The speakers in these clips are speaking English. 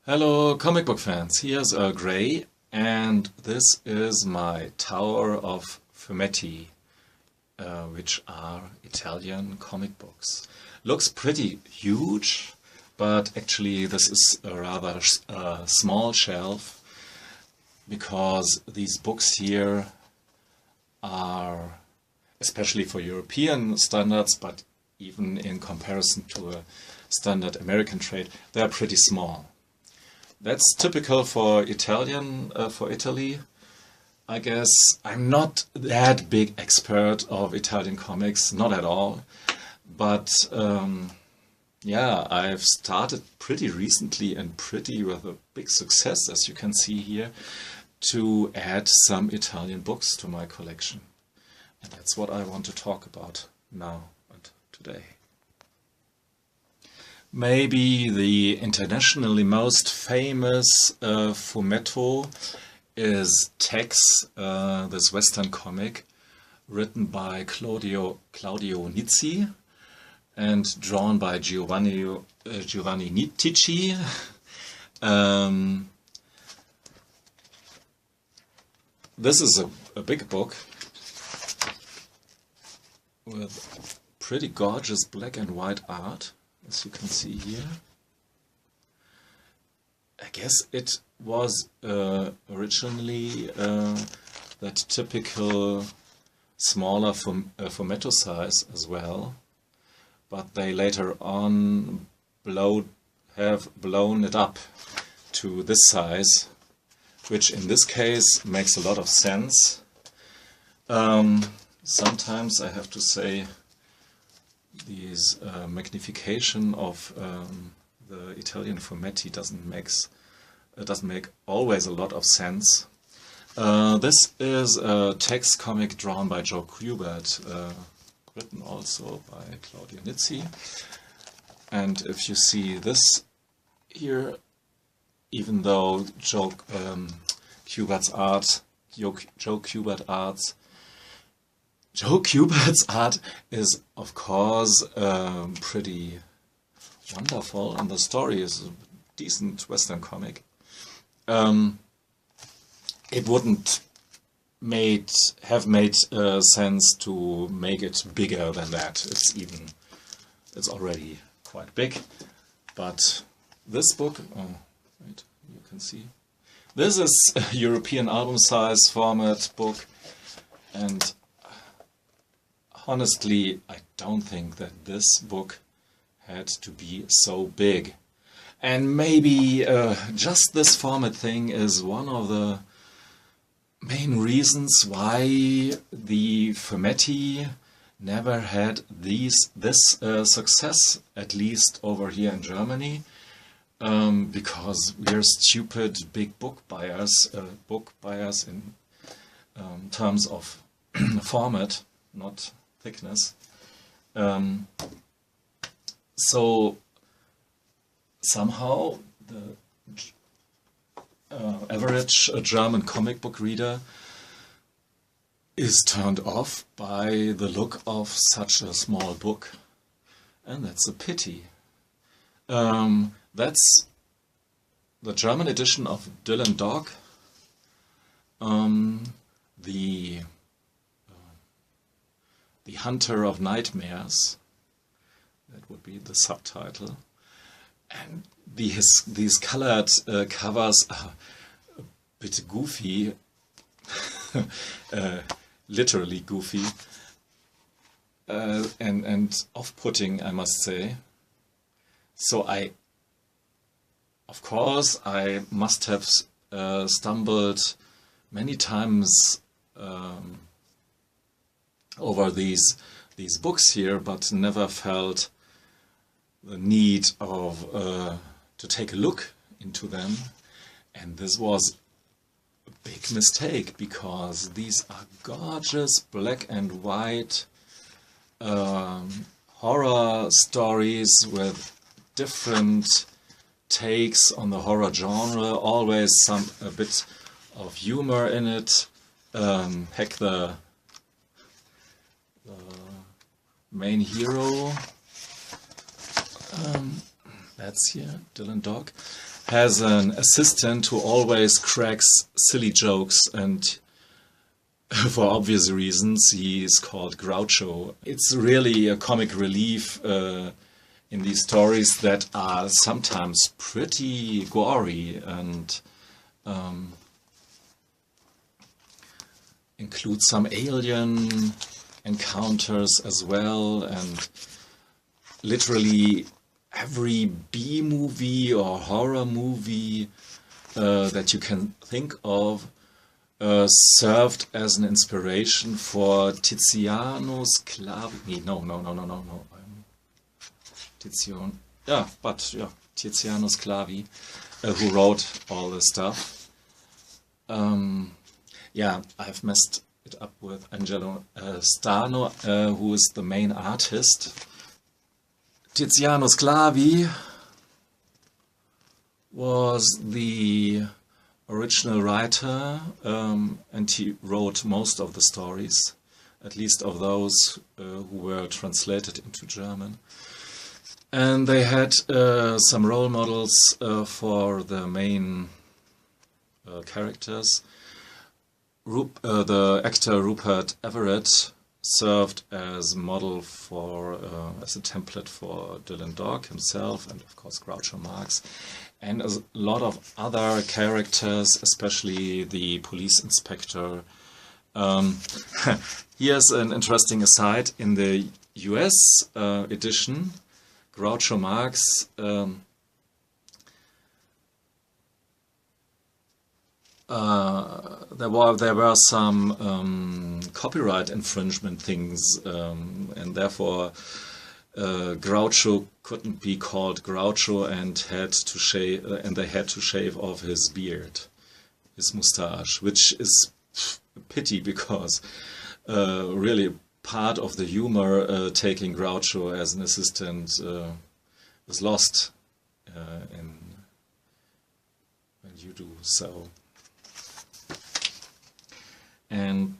Hello comic book fans, here's Earl Grey and this is my tower of fumetti, which are Italian comic books. Looks pretty huge, but actually this is a rather small shelf because these books here are, especially for European standards, but even in comparison to a standard American trade, they are pretty small. That's typical for Italy, I guess. I'm not that big expert of Italian comics, not at all. But yeah, I've started pretty recently and pretty with a big success, as you can see here, to add some Italian books to my collection. And that's what I want to talk about now and today. Maybe the internationally most famous fumetto is Tex, this Western comic written by Claudio Nizzi and drawn by Giovanni Nizzi. This is a big book with pretty gorgeous black and white art, as you can see here. I guess it was originally that typical smaller fumetto size as well, but they later on have blown it up to this size, which in this case makes a lot of sense. Sometimes I have to say these magnification of the Italian fumetti doesn't make always a lot of sense. This is a text comic drawn by Joe Kubert, written also by Claudio Nizzi. And if you see this here, even though Joe Kubert's art is, of course, pretty wonderful, and the story is a decent Western comic. It wouldn't have made sense to make it bigger than that. It's already quite big. But this book, wait, you can see. This is a European album size format book, and honestly, I don't think that this book had to be so big. And maybe just this format thing is one of the main reasons why the fumetti never had this success, at least over here in Germany, because we're stupid big book buyers in terms of format, not thickness. So somehow the average German comic book reader is turned off by the look of such a small book, and that's a pity. That's the German edition of Dylan Dog, the Hunter of Nightmares. That would be the subtitle. And these colored covers are a bit goofy, literally goofy, and off-putting, I must say. So of course, I must have stumbled many times over these books here, but never felt the need of to take a look into them. And this was a big mistake, because these are gorgeous black and white horror stories with different takes on the horror genre, always a bit of humor in it. Heck, the main hero, that's here, Dylan Dog, has an assistant who always cracks silly jokes, and for obvious reasons he is called Groucho. It's really a comic relief in these stories that are sometimes pretty gory and include some alien encounters as well, and literally every B-movie or horror movie that you can think of served as an inspiration for Tiziano Sclavi. No. Tiziano Sclavi, who wrote all this stuff. I've messed it up with Angela Stano, who is the main artist. Tiziano Sclavi was the original writer, and he wrote most of the stories, at least of those who were translated into German. And they had some role models for the main characters. The actor Rupert Everett served as model for, as a template for Dylan Dog himself, and of course Groucho Marx, and a lot of other characters, especially the police inspector. Here's an interesting aside. In the US edition, Groucho Marx there were some copyright infringement things, and therefore Groucho couldn't be called Groucho, and they had to shave off his beard, his mustache, which is a pity, because really part of the humor taking Groucho as an assistant was lost when you do so. And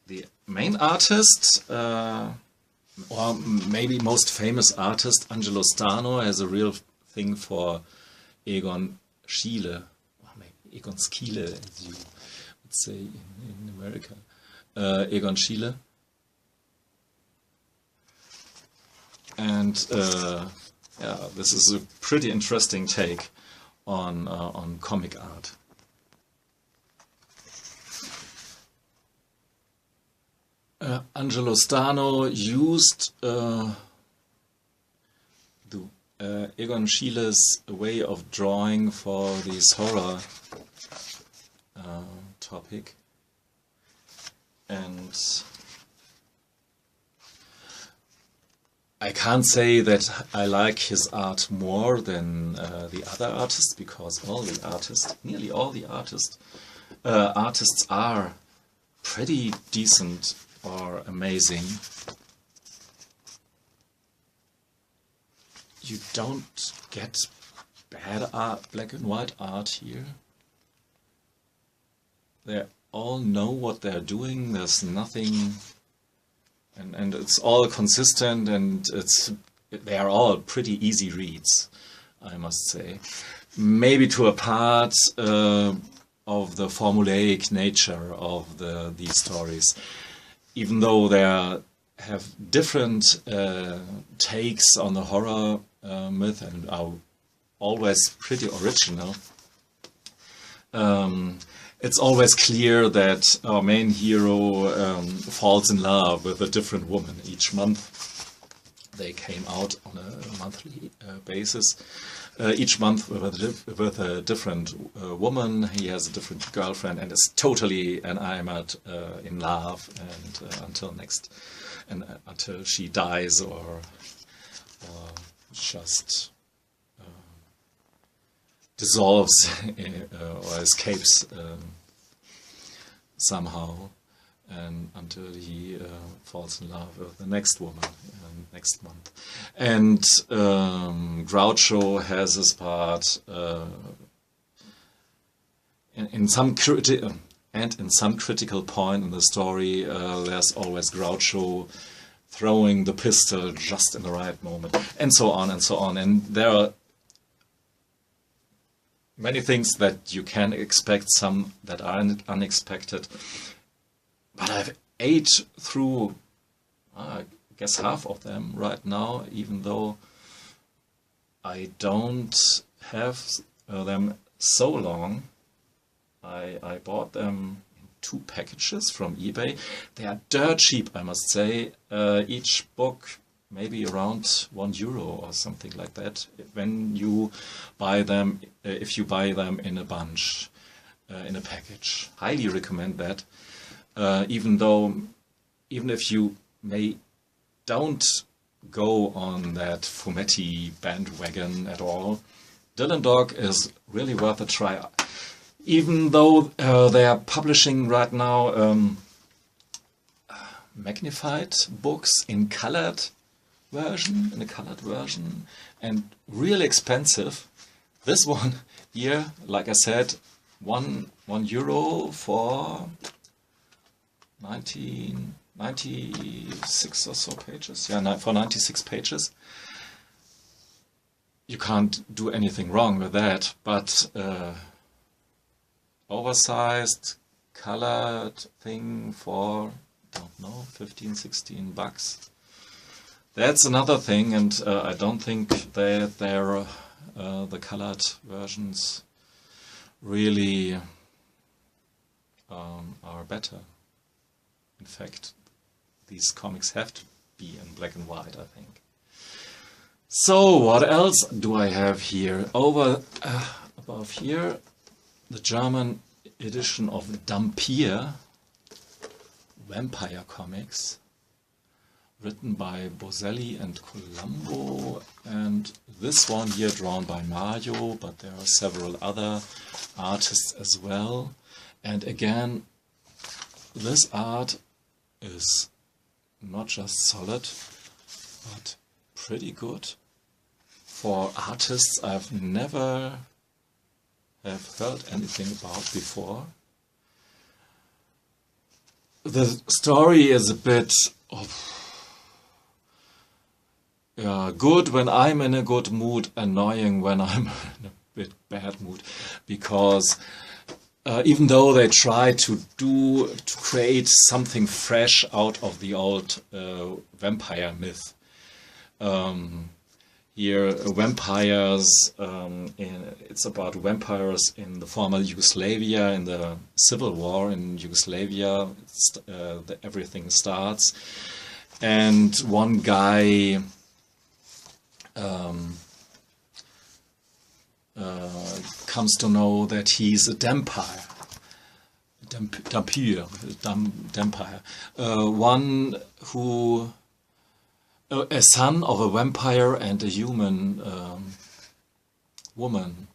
the main artist, or maybe most famous artist, Angelo Stano, has a real thing for Egon Schiele, or maybe Egon Schiele, as you would say in America. Egon Schiele. And this is a pretty interesting take on comic art. Angelo Stano used Egon Schiele's way of drawing for this horror topic, and I can't say that I like his art more than the other artists, because nearly all the artists are pretty decent or amazing. You don't get bad art, black and white art here. They all know what they're doing. There's nothing, and it's all consistent, and they are all pretty easy reads, I must say. Maybe to a part of the formulaic nature of these stories. Even though they have different takes on the horror myth and are always pretty original, it's always clear that our main hero falls in love with a different woman each month. They came out on a monthly basis. Each month with a different woman. He has a different girlfriend and is totally enamored, in love, and until she dies or just dissolves or escapes somehow, and until he falls in love with the next woman next month. And Groucho has his part in some critical point in the story. There's always Groucho throwing the pistol just in the right moment, and so on and so on. And there are many things that you can expect, some that are unexpected. But I've ate through, I guess, half of them right now, even though I don't have them so long. I bought them in 2 packages from eBay. They are dirt cheap, I must say. Each book maybe around €1 or something like that when you buy them, if you buy them in a bunch, in a package. Highly recommend that. Even if you don't go on that fumetti bandwagon at all, Dylan Dog is really worth a try. Even though they are publishing right now magnified books in a colored version, and really expensive. This one here, like I said, €1 for 96 or so pages. Yeah, for 96 pages. You can't do anything wrong with that, but oversized, colored thing for, don't know, 15, 16 bucks. That's another thing, and I don't think that the colored versions really are better. In fact, these comics have to be in black and white, I think. So, what else do I have here? Above here, the German edition of Dampyr, vampire comics, written by Boselli and Colombo, and this one here drawn by Mario, but there are several other artists as well. And again, this art is not just solid, but pretty good. For artists I've never have heard anything about before. The story is a bit good when I'm in a good mood, annoying when I'm in a bit bad mood, because even though they try to create something fresh out of the old vampire myth. Here, vampires, it's about vampires in the former Yugoslavia, in the civil war in Yugoslavia. Everything starts, and one guy comes to know that he's a Dampyr. One who, a son of a vampire and a human woman,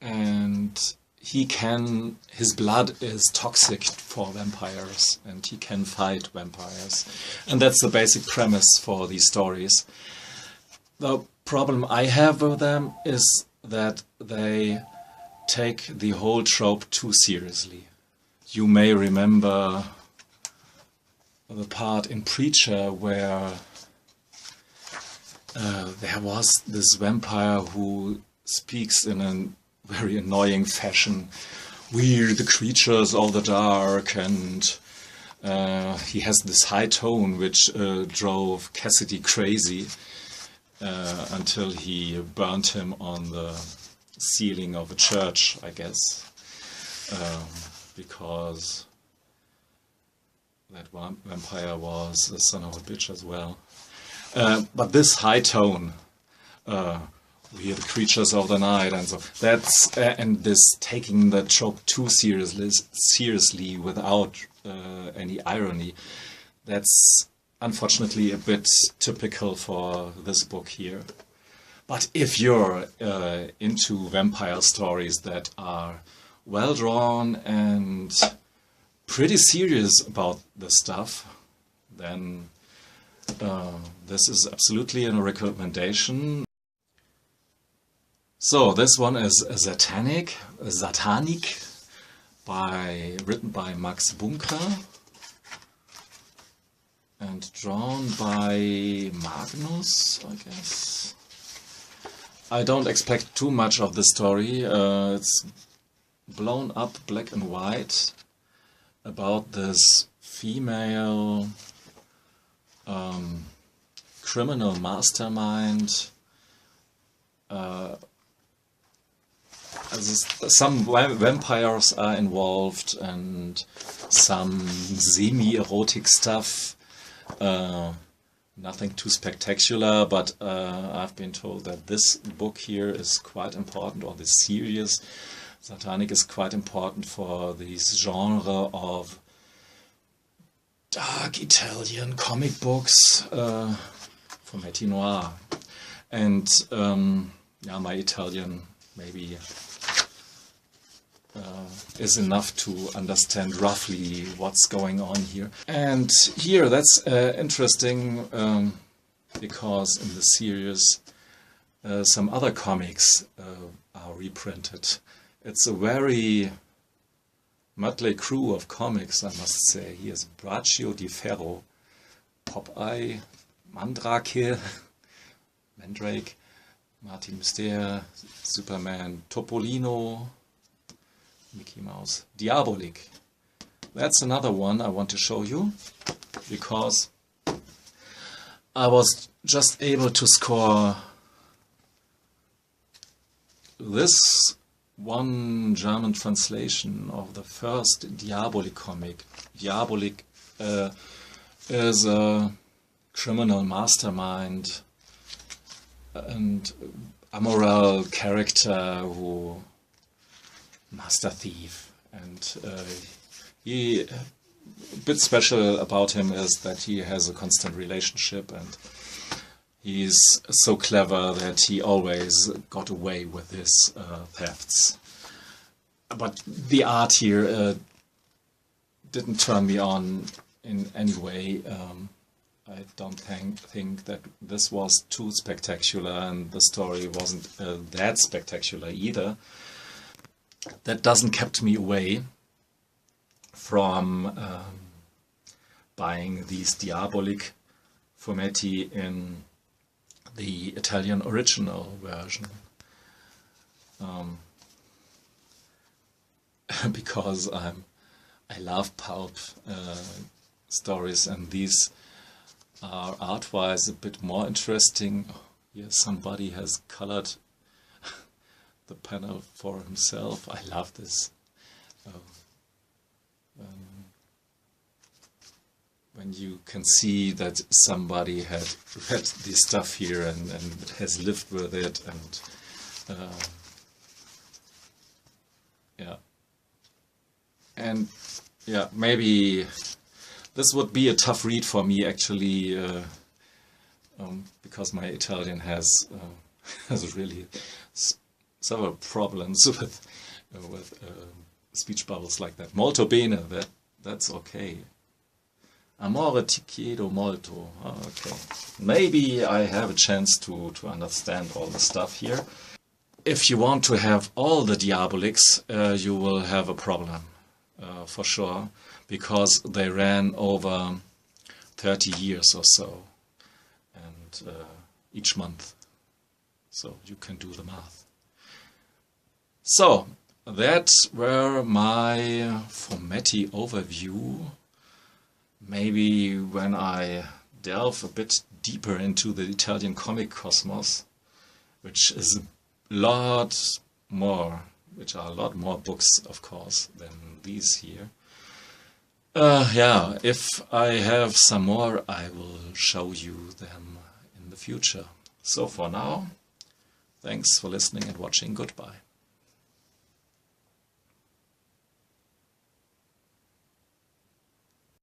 and his blood is toxic for vampires, and he can fight vampires, and that's the basic premise for these stories. The problem I have with them is that they take the whole trope too seriously. You may remember the part in Preacher where there was this vampire who speaks in a very annoying fashion. We're the creatures of the dark, and he has this high tone which drove Cassidy crazy until he burnt him on the ceiling of a church, I guess, because that vampire was the son of a bitch as well. But this high tone, we are the creatures of the night, and so that's and this taking the trope too seriously without any irony, that's unfortunately a bit typical for this book here. But if you're into vampire stories that are well drawn and pretty serious about the stuff, then this is absolutely a recommendation. So this one is Satanik, written by Max Bunker and drawn by Magnus, I guess. I don't expect too much of the story. It's blown up black and white about this female criminal mastermind. Some vampires are involved and some semi-erotic stuff. Nothing too spectacular, but I've been told that this book here is quite important, or this series, Satanik, is quite important for this genre of dark Italian comic books, fumetti noir. And yeah, my Italian maybe is enough to understand roughly what's going on here. And here, that's interesting because in the series some other comics are reprinted. It's a very motley crew of comics, I must say. Here's Braccio di Ferro, Popeye, Mandrake, Mandrake, Martin Myster, Superman, Topolino, Mickey Mouse, Diabolik. That's another one I want to show you, because I was just able to score this one German translation of the first Diabolik comic. Diabolik is a criminal mastermind and immoral character who master thief, and a bit special about him is that he has a constant relationship, and he's so clever that he always got away with his thefts. But the art here didn't turn me on in any way. I don't think that this was too spectacular, and the story wasn't that spectacular either. That doesn't kept me away from buying these Diabolik fumetti in the Italian original version, because I love pulp stories, and these are art-wise a bit more interesting. Here somebody has colored the panel for himself. I love this. When you can see that somebody had read this stuff here and has lived with it, and yeah. And yeah, maybe this would be a tough read for me, actually, because my Italian has really several problems with speech bubbles like that. Molto bene, that's okay. Amore ti chiedo molto. Oh, okay. Maybe I have a chance to understand all the stuff here. If you want to have all the Diaboliks, you will have a problem, for sure, because they ran over 30 years or so, and each month. So you can do the math. So, that were my fumetti overview. Maybe when I delve a bit deeper into the Italian comic cosmos, which is a lot more, which are a lot more books, of course, than these here. Yeah, if I have some more, I will show you them in the future. So for now, thanks for listening and watching. Goodbye.